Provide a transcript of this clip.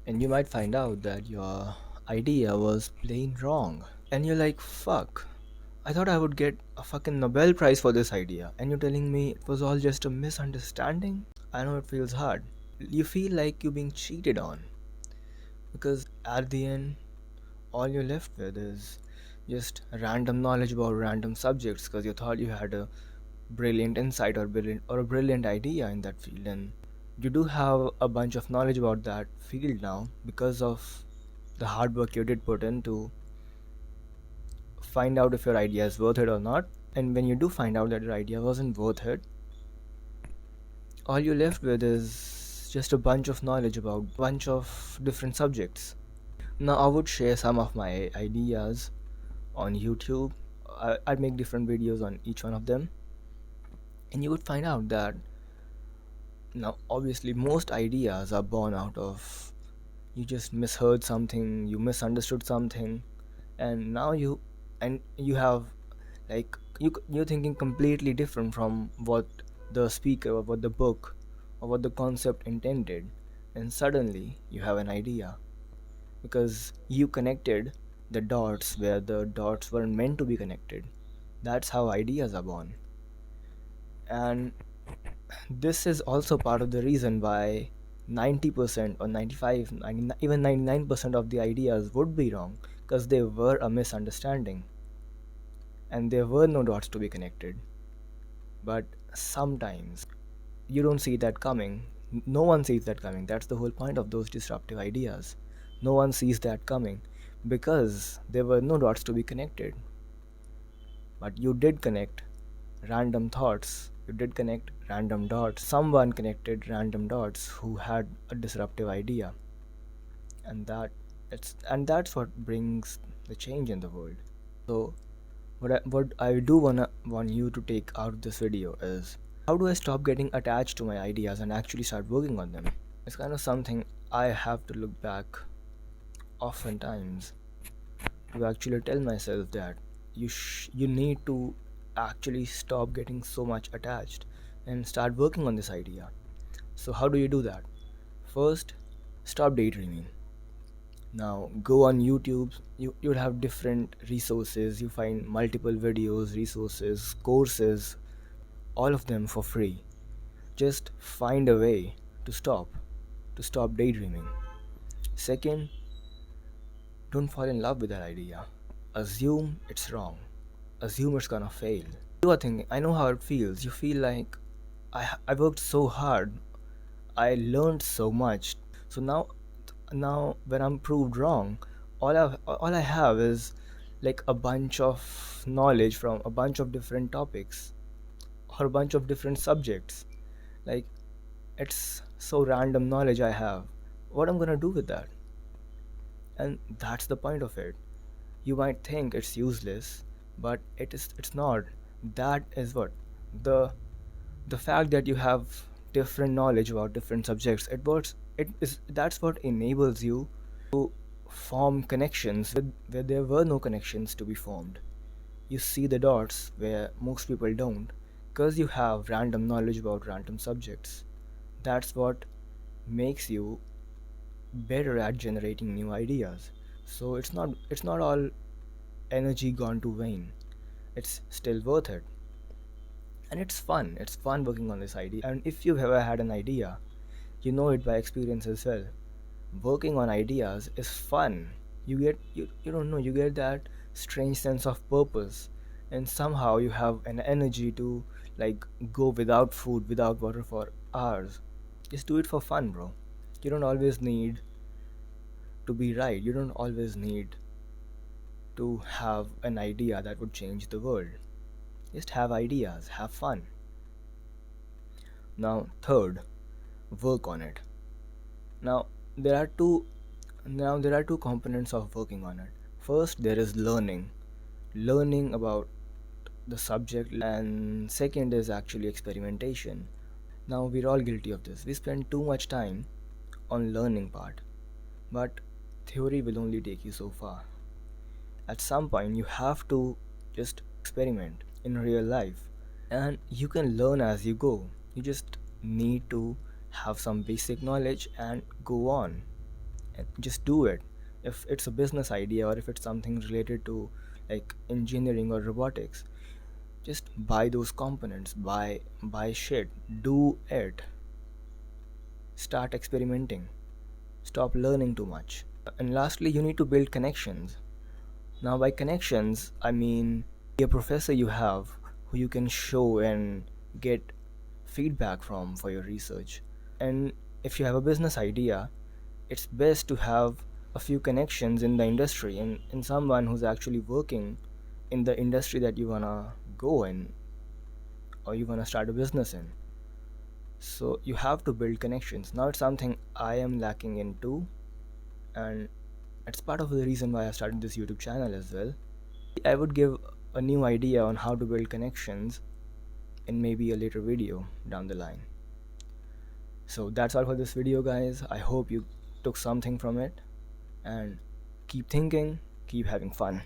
and you might find out that your idea was plain wrong. And you're like, fuck, I thought I would get a fucking Nobel Prize for this idea, and you're telling me it was all just a misunderstanding? I know it feels hard. You feel like you're being cheated on, because at the end, all you're left with is just random knowledge about random subjects because you thought you had a brilliant insight or a brilliant idea in that field, and you do have a bunch of knowledge about that field now because of the hard work you did put in to find out if your idea is worth it or not. And when you do find out that your idea wasn't worth it, all you're left with is just a bunch of knowledge about a bunch of different subjects. Now I would share some of my ideas on YouTube. I'd make different videos on each one of them, and you would find out that now obviously most ideas are born out of you just misheard something, you misunderstood something, and now you have like you're thinking completely different from what the speaker or what the book or what the concept intended, and suddenly you have an idea because you connected the dots where the dots weren't meant to be connected. That's how ideas are born. And this is also part of the reason why 90% or 95, 99, even 99% of the ideas would be wrong, because they were a misunderstanding and there were no dots to be connected. But sometimes you don't see that coming. No one sees that coming. That's the whole point of those disruptive ideas. No one sees that coming because there were no dots to be connected. But you did connect random thoughts. You did connect random dots. Someone connected random dots who had a disruptive idea. And that's what brings the change in the world. So what I do want you to take out of this video is, how do I stop getting attached to my ideas and actually start working on them? It's kind of something I have to look back oftentimes to actually tell myself that you need to actually stop getting so much attached and start working on this idea. So how do you do that? First, stop daydreaming. Now go on YouTube. You'll have different resources. You find multiple videos, resources, courses, all of them for free. Just find a way to stop daydreaming. Second, don't fall in love with that idea. Assume it's wrong. Assume it's gonna fail. You are thinking, I know how it feels. You feel like I worked so hard. I learned so much. So now when I'm proved wrong, all I have is like a bunch of knowledge from a bunch of different topics or a bunch of different subjects. Like, it's so random knowledge I have. What I'm gonna do with that? And that's the point of it. You might think it's useless, but it's not. That is what the the fact that you have different knowledge about different subjects, it is that's what enables you to form connections where there were no connections to be formed. You see the dots where most people don't, because you have random knowledge about random subjects. That's what makes you better at generating new ideas. So it's not all energy gone to vain. It's still worth it. And it's fun working on this idea. And if you've ever had an idea, you know it by experience as well. Working on ideas is fun. You don't know, you get that strange sense of purpose, and somehow you have an energy to like go without food, without water for hours. Just do it for fun, bro. You don't always need to be right. You don't always need to have an idea that would change the world. Just have ideas, have fun. Now, third, work on it. Now, there are two there are two components of working on it. First, there is learning about the subject, and second is actually experimentation. Now, we're all guilty of this. We spend too much time on learning part, but theory will only take you so far. At some point, you have to just experiment in real life, and you can learn as you go. You just need to have some basic knowledge and go on and just do it. If it's a business idea or if it's something related to like engineering or robotics, just buy those components, buy shit, do it. Start experimenting. Stop learning too much. And lastly, you need to build connections. Now, by connections, I mean a professor you have who you can show and get feedback from for your research. And if you have a business idea, it's best to have a few connections in the industry and someone who's actually working in the industry that you wanna go in or you wanna start a business in. So you have to build connections. Now it's something I am lacking into, and it's part of the reason why I started this YouTube channel as well. I would give a new idea on how to build connections in maybe a later video down the line. So that's all for this video, guys. I hope you took something from it, and keep thinking, keep having fun.